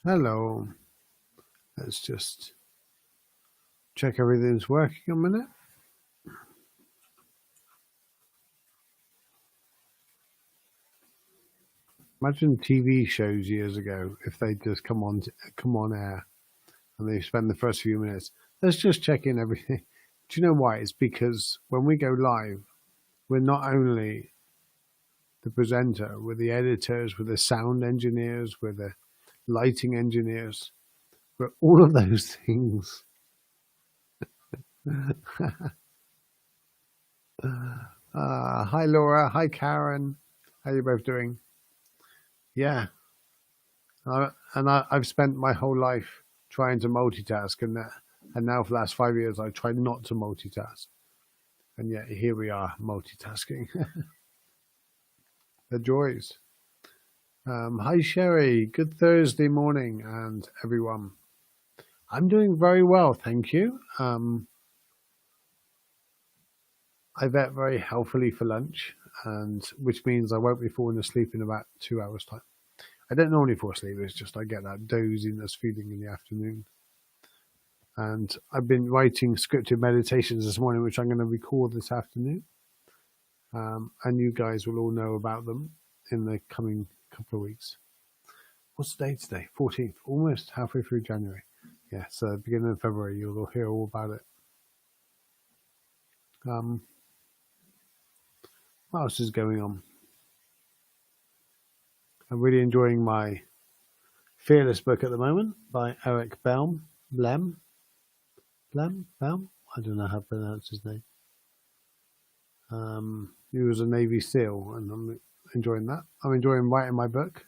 Hello. Let's just check everything's working a minute. Imagine TV shows years ago if they just come on air and they spend the first few minutes. Let's just check in everything. Do you know why? It's because when we go live, we're not only the presenter, we're the editors, we're the sound engineers, we're the lighting engineers, we're all of those things. Hi Laura, hi Karen. How are you both doing? Yeah, I've spent my whole life trying to multitask, and now for the last 5 years I try not to multitask, and yet here we are multitasking. The joys. Hi Sherry, good Thursday morning, and everyone. I'm doing very well, thank you. I ate very healthily for lunch, and which means I won't be falling asleep in about 2 hours' time. I don't normally fall asleep. It's just I get that doziness feeling in the afternoon. And I've been writing scripted meditations this morning, which I'm going to record this afternoon. And you guys will all know about them in the coming couple of weeks. What's the date today? 14th, almost halfway through January. Yeah, so beginning of February, you'll hear all about it. What else is going on? I'm really enjoying my Fearless book at the moment by Eric Blem. I don't know how to pronounce his name. He was a Navy SEAL, and I'm enjoying that. I'm enjoying writing my book.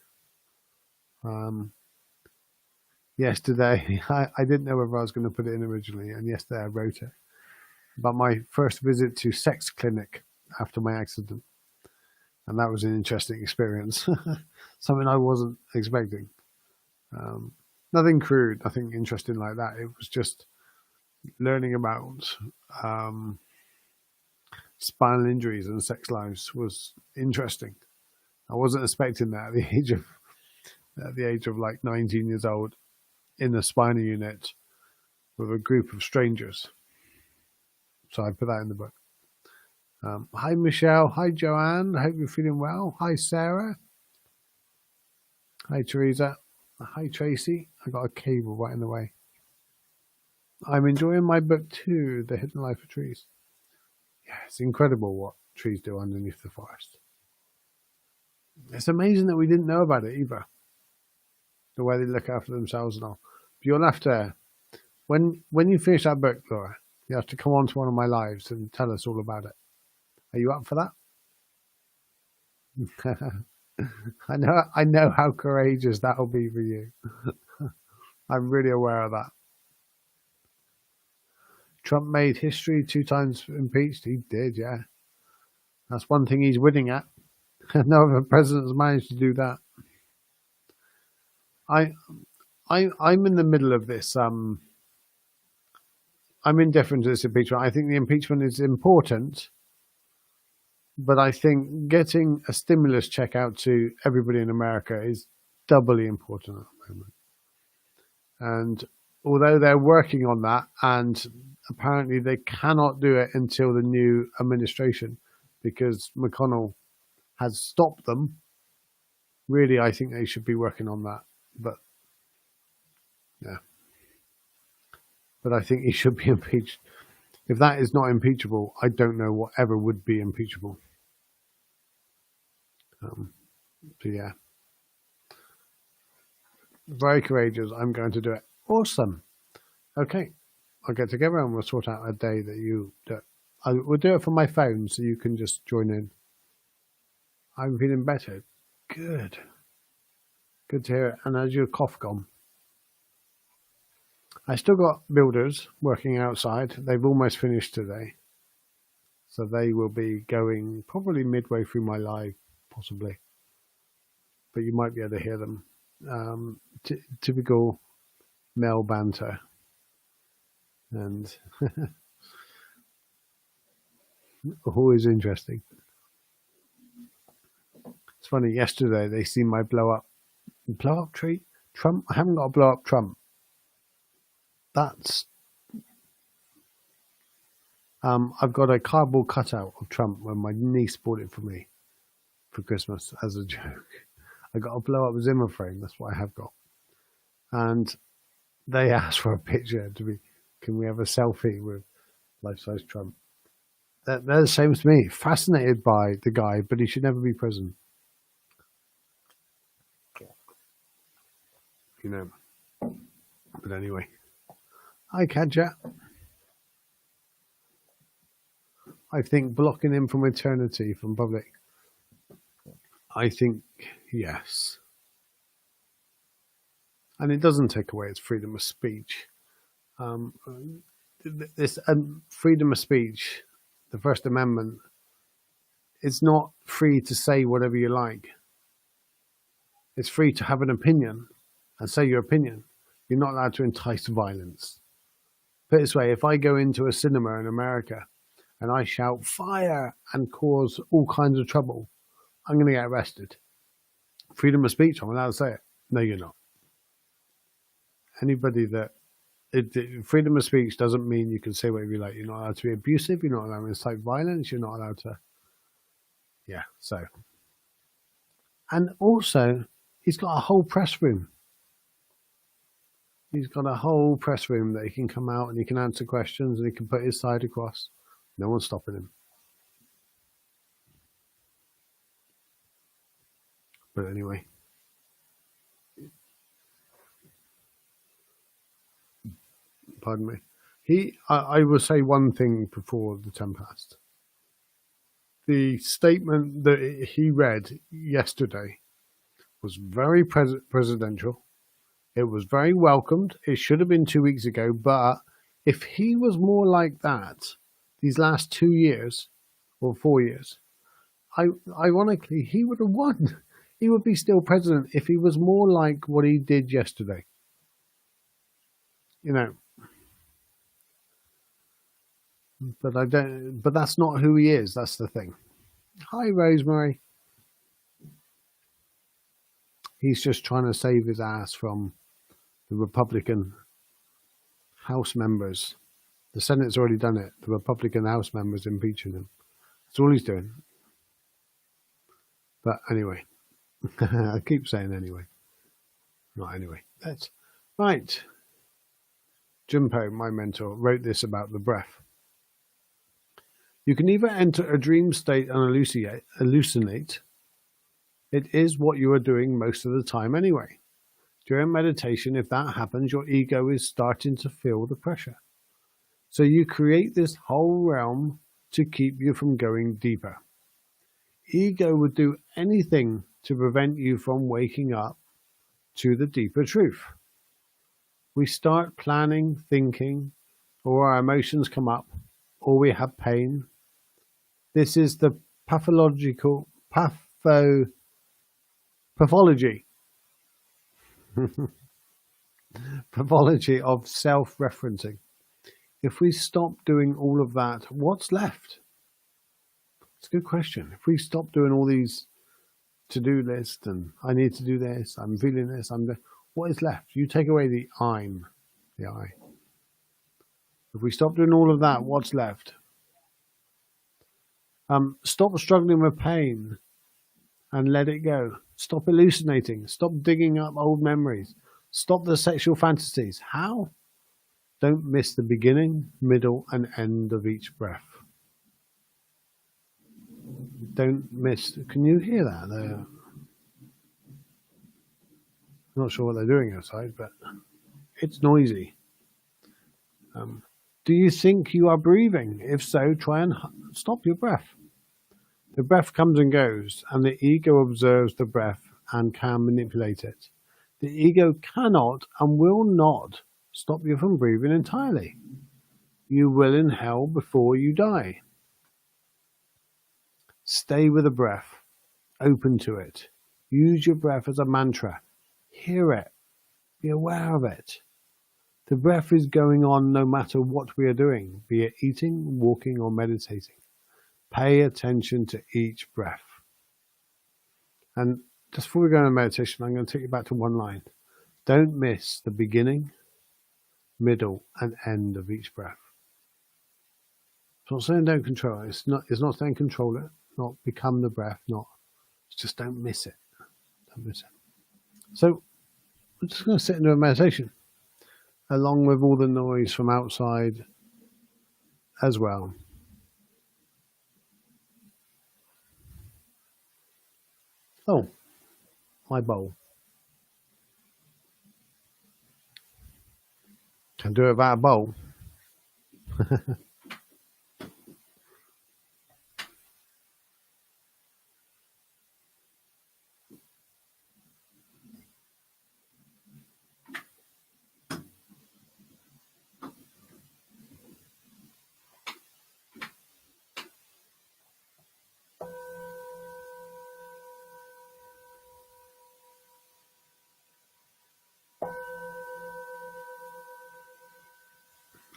Yesterday, I didn't know whether I was going to put it in originally, and yesterday I wrote it about my first visit to sex clinic after my accident, and that was an interesting experience. Something I wasn't expecting. Nothing crude, nothing interesting like that. It was just learning about spinal injuries and sex lives was interesting. I wasn't expecting that at the age of like 19 years old in a spinal unit with a group of strangers. So I put that in the book. Hi Michelle, hi Joanne. I hope you're feeling well. Hi Sarah. Hi Teresa. Hi Tracy. I got a cable right in the way. I'm enjoying my book too, The Hidden Life of Trees. Yeah, it's incredible what trees do underneath the forest. It's amazing that we didn't know about it either. The way they look after themselves and all. But you'll have to, when you finish that book, Laura, you have to come on to one of my lives and tell us all about it. Are you up for that? I know how courageous that'll be for you. I'm really aware of that. Trump made history 2 times impeached. He did, yeah. That's one thing he's winning at. No other president's managed to do that. I'm in the middle of this. I'm indifferent to this impeachment. I think the impeachment is important, but I think getting a stimulus check out to everybody in America is doubly important at the moment. And although they're working on that, and apparently they cannot do it until the new administration because McConnell has stopped them, really, I think they should be working on that. But yeah. But I think he should be impeached. If that is not impeachable, I don't know what ever would be impeachable. So yeah, very courageous. I'm going to do it. Awesome. Okay, I'll get together and we'll sort out a day that you do. I will do it from my phone, so you can just join in. I'm feeling better. Good. Good to hear it. And has your cough gone? I still got builders working outside. They've almost finished today. So they will be going probably midway through my live, possibly. But you might be able to hear them. Typical male banter. And always interesting. It's funny, yesterday they seen my blow up tree. Trump, I haven't got to blow up Trump. That's I've got a cardboard cutout of Trump when my niece bought it for me for Christmas as a joke. I got to blow up a Zimmer frame. That's what I have got. And they asked for a picture to be. Can we have a selfie with life-size Trump? They're the same as me. Fascinated by the guy, but he should never be president. You know. But anyway, hi Kadja. I think blocking him from eternity from public. I think yes. And it doesn't take away its freedom of speech. This freedom of speech, the First Amendment, it's not free to say whatever you like. It's free to have an opinion and say your opinion. You're not allowed to entice violence. Put it this way, if I go into a cinema in America and I shout fire and cause all kinds of trouble, I'm going to get arrested. Freedom of speech, I'm allowed to say it. No, you're not. Anybody that freedom of speech doesn't mean you can say whatever you like. You're not allowed to be abusive. You're not allowed to incite violence. You're not allowed to. Yeah. So, and also, he's got a whole press room. He's got a whole press room that he can come out and he can answer questions and he can put his side across. No one's stopping him. But anyway. Pardon me. I will say one thing before the 10 past. The statement that he read yesterday was very presidential. It was very welcomed. It should have been 2 weeks ago. But if he was more like that these last 2 years or 4 years, ironically, he would have won. He would be still president if he was more like what he did yesterday. You know. But I don't. But that's not who he is. That's the thing. Hi, Rosemary. He's just trying to save his ass from the Republican House members. The Senate's already done it. The Republican House members impeaching him. That's all he's doing. But anyway, I keep saying anyway. Not anyway. That's right. Jimpo, my mentor, wrote this about the breath. You can either enter a dream state and hallucinate. It is what you are doing most of the time anyway. During meditation, if that happens, your ego is starting to feel the pressure. So you create this whole realm to keep you from going deeper. Ego would do anything to prevent you from waking up to the deeper truth. We start planning, thinking, or our emotions come up, or we have pain. This is the pathology pathology of self-referencing. If we stop doing all of that, what's left? It's a good question. If we stop doing all these to-do lists and I need to do this, I'm feeling this, what is left? You take away the I'm, the I. If we stop doing all of that, what's left? Stop struggling with pain and let it go. Stop hallucinating. Stop digging up old memories. Stop the sexual fantasies. How? Don't miss the beginning, middle, and end of each breath. Don't miss. Can you hear that? I'm not sure what they're doing outside, but it's noisy. Do you think you are breathing? If so, try and stop your breath. The breath comes and goes, and the ego observes the breath and can manipulate it. The ego cannot and will not stop you from breathing entirely. You will inhale before you die. Stay with the breath, open to it. Use your breath as a mantra. Hear it. Be aware of it. The breath is going on no matter what we are doing, be it eating, walking, or meditating. Pay attention to each breath. And just before we go into meditation, I'm going to take you back to one line. Don't miss the beginning, middle, and end of each breath. It's not saying don't control it. It's not saying control it, not become the breath, not just don't miss it. Don't miss it. So we're just going to sit into a meditation along with all the noise from outside as well. Oh, my bowl. Can do it without a bowl.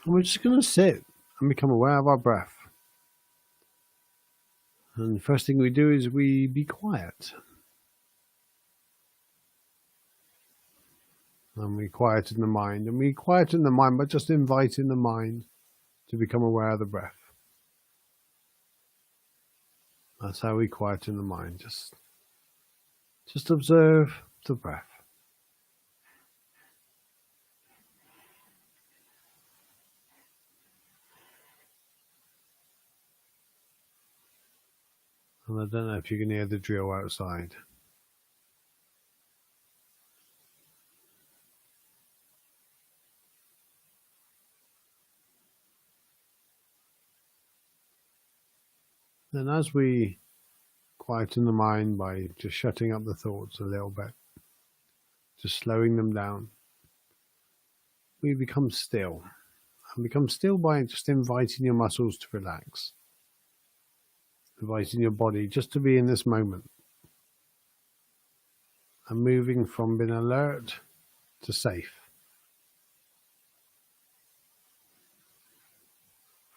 And we're just going to sit and become aware of our breath. And the first thing we do is we be quiet. And we quieten the mind. And we quieten the mind by just inviting the mind to become aware of the breath. That's how we quieten the mind. Just observe the breath. And I don't know if you can hear the drill outside. Then as we quieten the mind by just shutting up the thoughts a little bit, just slowing them down, we become still. And become still by just inviting your muscles to relax. Inviting your body just to be in this moment. And moving from being alert to safe.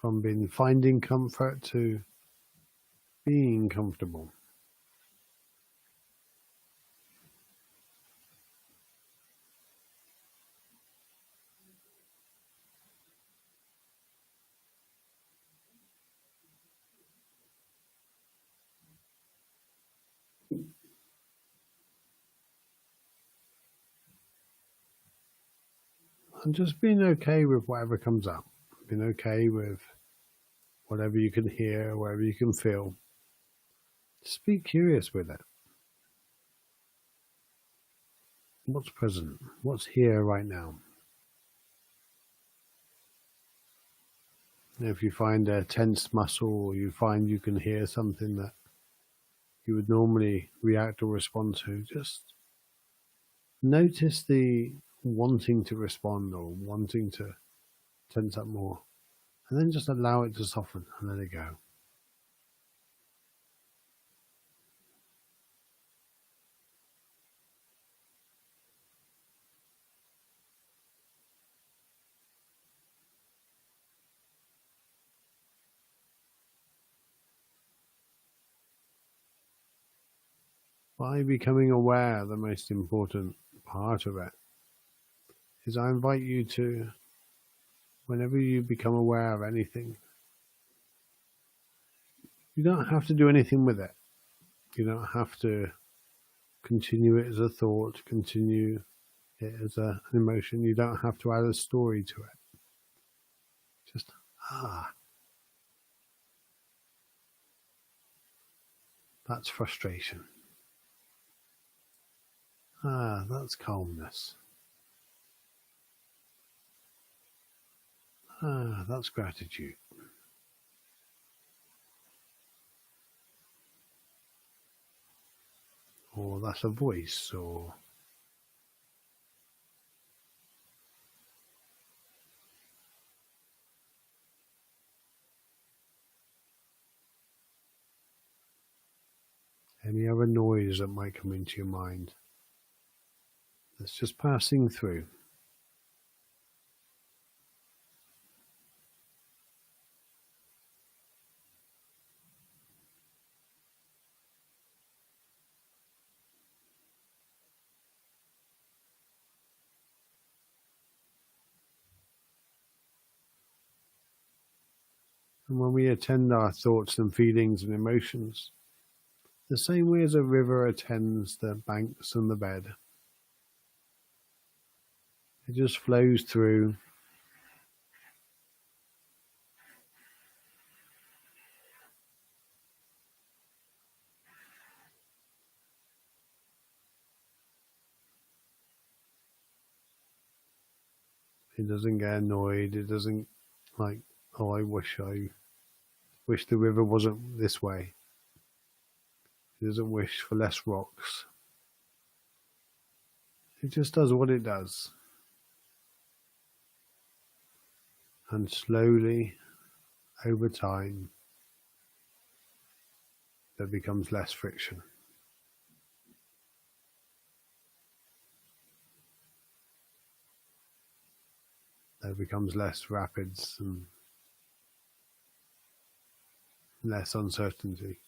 From being finding comfort to being comfortable. And just being okay with whatever comes up. Being okay with whatever you can hear, whatever you can feel. Just be curious with it. What's present? What's here right now? If you find a tense muscle or you find you can hear something that you would normally react or respond to, just notice the wanting to respond or wanting to tense up more, and then just allow it to soften and let it go. By becoming aware, the most important part of it is I invite you to, whenever you become aware of anything, you don't have to do anything with it. You don't have to continue it as a thought, continue it as an emotion. You don't have to add a story to it. Just, that's frustration. That's calmness. That's gratitude. Or that's a voice, or any other noise that might come into your mind that's just passing through. And when we attend our thoughts and feelings and emotions, the same way as a river attends the banks and the bed, it just flows through. It doesn't get annoyed. It doesn't like, oh, I wish the river wasn't this way. It doesn't wish for less rocks. It just does what it does. And slowly, over time, there becomes less friction. There becomes less rapids and less uncertainty.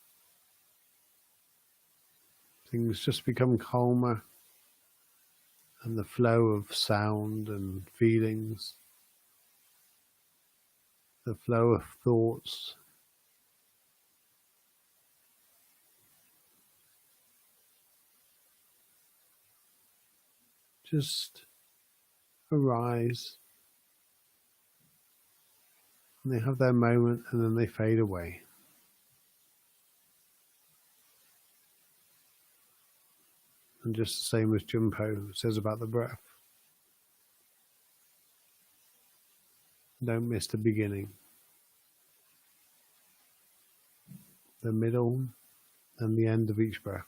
Things just become calmer, and the flow of sound and feelings, the flow of thoughts, just arise, and they have their moment and then they fade away. And just the same as Junpo says about the breath, don't miss the beginning, the middle, and the end of each breath.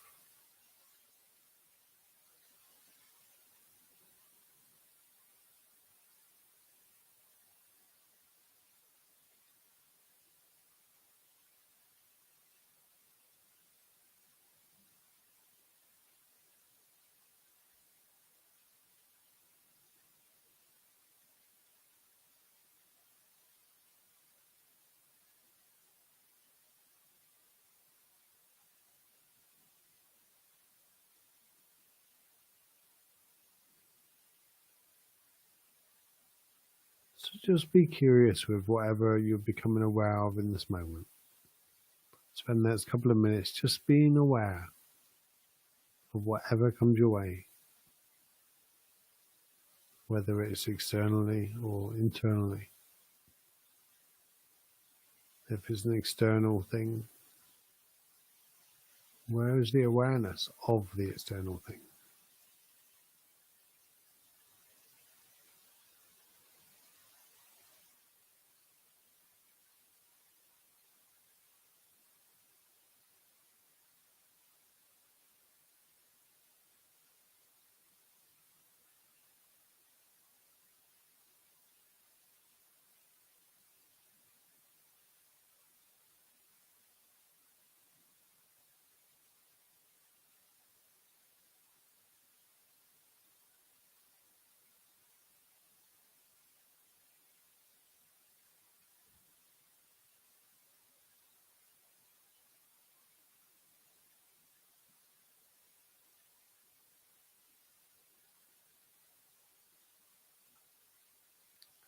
So just be curious with whatever you're becoming aware of in this moment. Spend the next couple of minutes just being aware of whatever comes your way, whether it's externally or internally. If it's an external thing, where is the awareness of the external thing?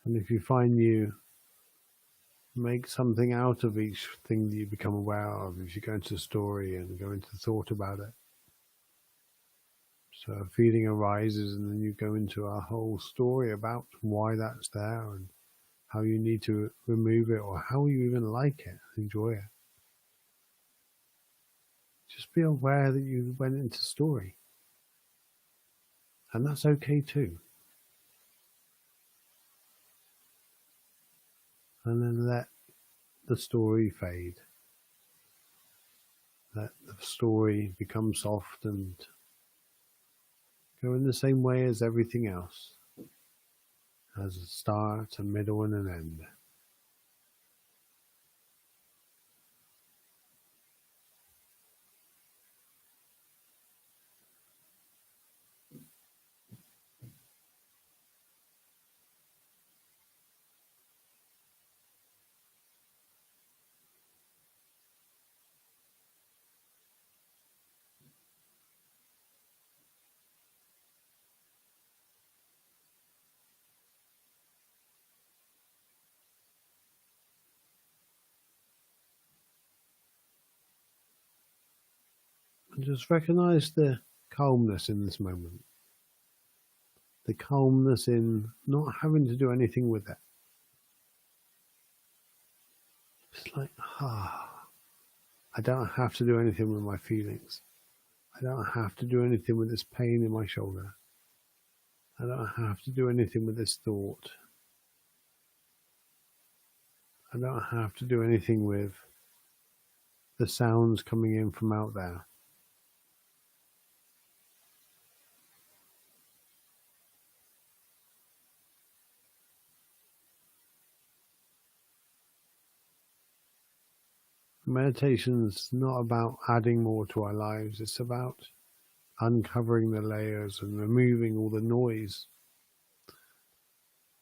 And if you find you make something out of each thing that you become aware of, if you go into a story and go into thought about it, so a feeling arises and then you go into a whole story about why that's there and how you need to remove it or how you even like it, enjoy it. Just be aware that you went into story. And that's okay too. And then let the story fade. Let the story become soft and go in the same way as everything else, as a start, a middle, and an end. And just recognize the calmness in this moment. The calmness in not having to do anything with it. It's like, I don't have to do anything with my feelings. I don't have to do anything with this pain in my shoulder. I don't have to do anything with this thought. I don't have to do anything with the sounds coming in from out there. Meditation's not about adding more to our lives. It's about uncovering the layers and removing all the noise,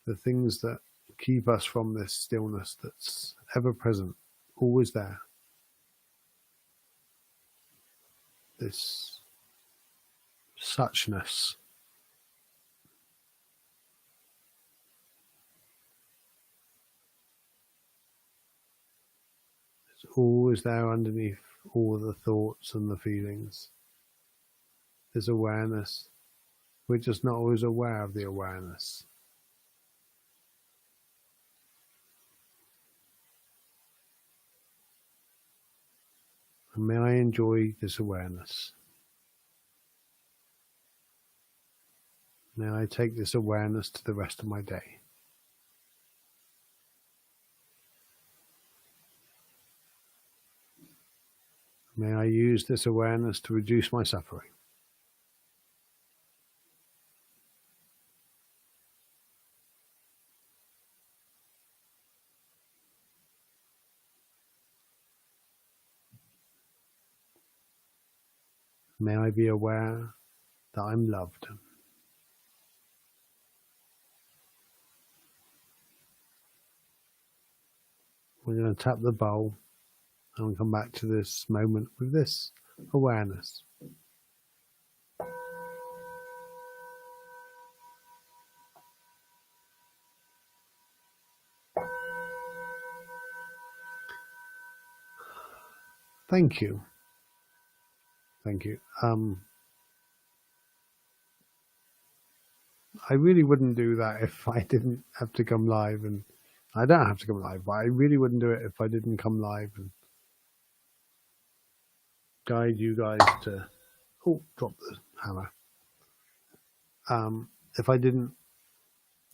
the things that keep us from this stillness that's ever present, always there. This suchness. It's always there underneath all the thoughts and the feelings. There's awareness. We're just not always aware of the awareness. And may I enjoy this awareness. May I take this awareness to the rest of my day. May I use this awareness to reduce my suffering. May I be aware that I'm loved. We're going to tap the bowl and we'll come back to this moment with this awareness. Thank you. Thank you. I really wouldn't do that if I didn't have to come live, and I don't have to come live, but I really wouldn't do it if I didn't come live and guide you guys to, drop the hammer. If I didn't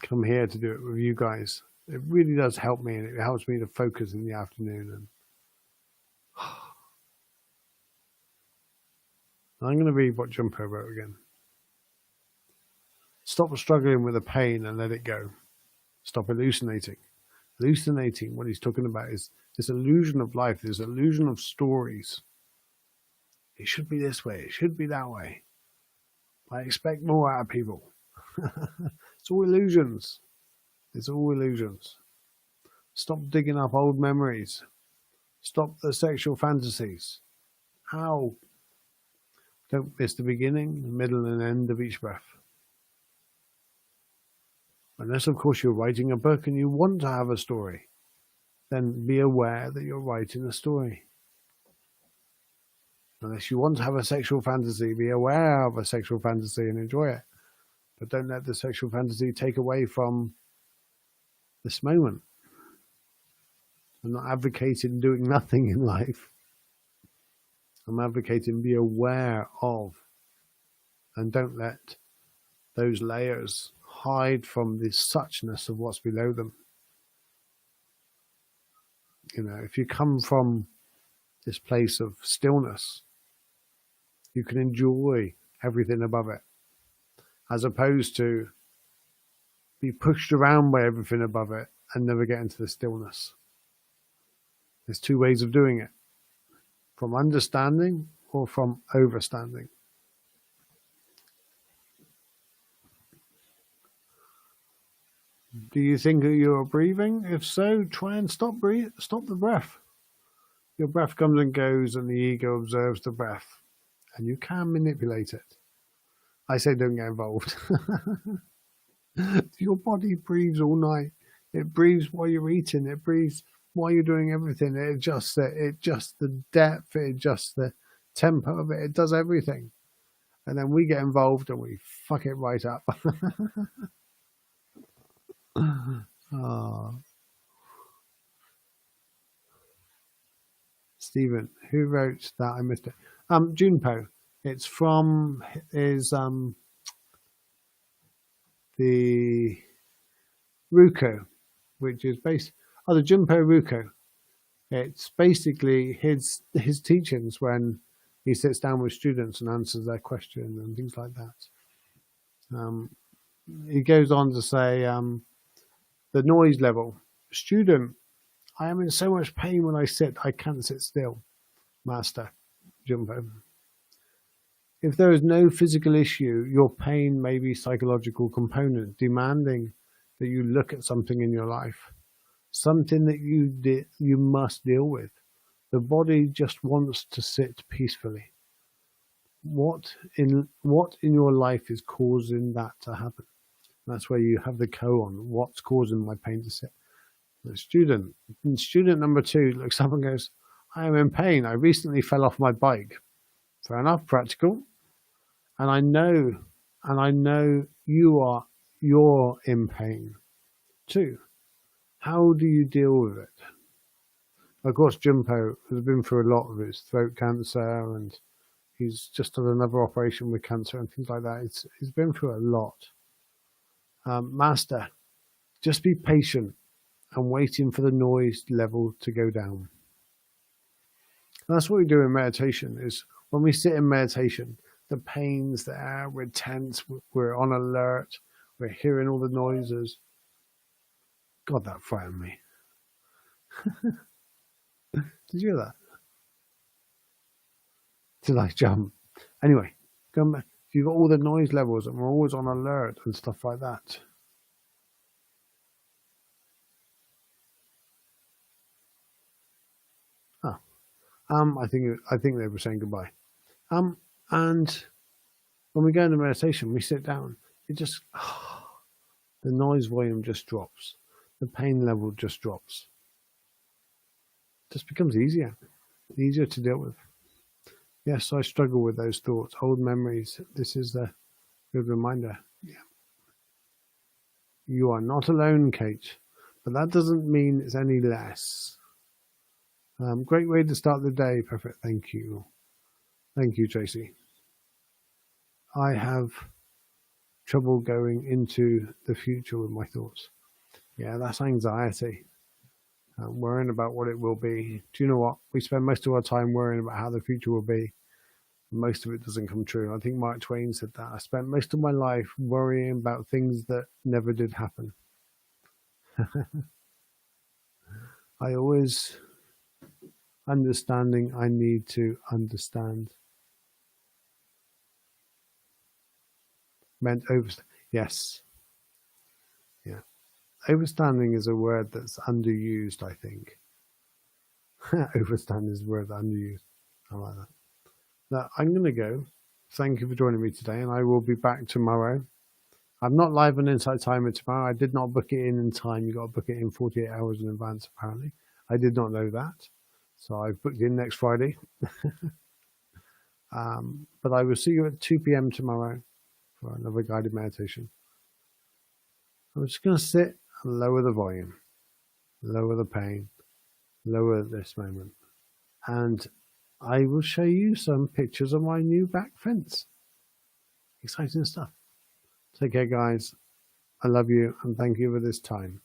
come here to do it with you guys, it really does help me, and it helps me to focus in the afternoon. And I'm going to read what Jumpo wrote again. Stop struggling with the pain and let it go. Stop hallucinating. Hallucinating, what he's talking about is this illusion of life, this illusion of stories. It should be this way, it should be that way. I expect more out of people. It's all illusions. It's all illusions. Stop digging up old memories. Stop the sexual fantasies. How? Don't miss the beginning, the middle and end of each breath. Unless, of course, you're writing a book and you want to have a story, then be aware that you're writing a story. Unless you want to have a sexual fantasy, be aware of a sexual fantasy and enjoy it. But don't let the sexual fantasy take away from this moment. I'm not advocating doing nothing in life. I'm advocating be aware of, and don't let those layers hide from the suchness of what's below them. You know, if you come from this place of stillness, you can enjoy everything above it, as opposed to be pushed around by everything above it and never get into the stillness. There's two ways of doing it. From understanding or from overstanding. Do you think that you're breathing? If so, try and stop the breath. Your breath comes and goes and the ego observes the breath, and you can manipulate it. I say don't get involved. Your body breathes all night. It breathes while you're eating. It breathes while you're doing everything. It adjusts the depth, it adjusts the tempo of it. It does everything. And then we get involved and we fuck it right up. Oh. Stephen, who wrote that? I missed it. Junpo. It's from the Ruko, which is based the Junpo Ruko. It's basically his teachings when he sits down with students and answers their questions and things like that. He goes on to say the noise level. Student, I am in so much pain when I sit, I can't sit still. Master, Junpo. If there is no physical issue, your pain may be psychological component, demanding that you look at something in your life, something that you must deal with. The body just wants to sit peacefully. What in your life is causing that to happen? That's where you have the koan. What's causing my pain to sit? The student number 2 looks up and goes, I am in pain. I recently fell off my bike. Fair enough, practical. And I know you're in pain too. How do you deal with it? Of course, Junpo has been through a lot of his throat cancer, and he's just done another operation with cancer and things like that. He's been through a lot. Master, just be patient and waiting for the noise level to go down. And that's what we do in meditation, is when we sit in meditation, the pain's there, we're tense, we're on alert, we're hearing all the noises. God, that frightened me. Did you hear that? Did I jump? Anyway, going back. You've got all the noise levels and we're always on alert and stuff like that. Oh. I think they were saying goodbye. And when we go into meditation, we sit down, it just the noise volume just drops. The pain level just drops. It just becomes easier to deal with. Yes, I struggle with those thoughts, old memories. This is a good reminder. Yeah. You are not alone, Kate, but that doesn't mean it's any less. Great way to start the day. Perfect. Thank you. Thank you, Tracy. I have trouble going into the future with my thoughts. Yeah, that's anxiety. Worrying about what it will be. Do you know what? We spend most of our time worrying about how the future will be. Most of it doesn't come true. I think Mark Twain said that. I spent most of my life worrying about things that never did happen. I always understanding I need to understand. Meant overstand. Yes. Yeah. Overstanding is a word that's underused, I think. Overstand is a word that's underused. I like that. Now, I'm going to go. Thank you for joining me today, and I will be back tomorrow. I'm not live on Insight Timer tomorrow. I did not book it in time. You got to book it in 48 hours in advance, apparently. I did not know that. So I've booked in next Friday. But I will see you at 2 p.m. tomorrow for another guided meditation. I'm just going to sit and lower the volume, lower the pain, lower this moment. And I will show you some pictures of my new back fence. Exciting stuff. Take care, guys. I love you and thank you for this time.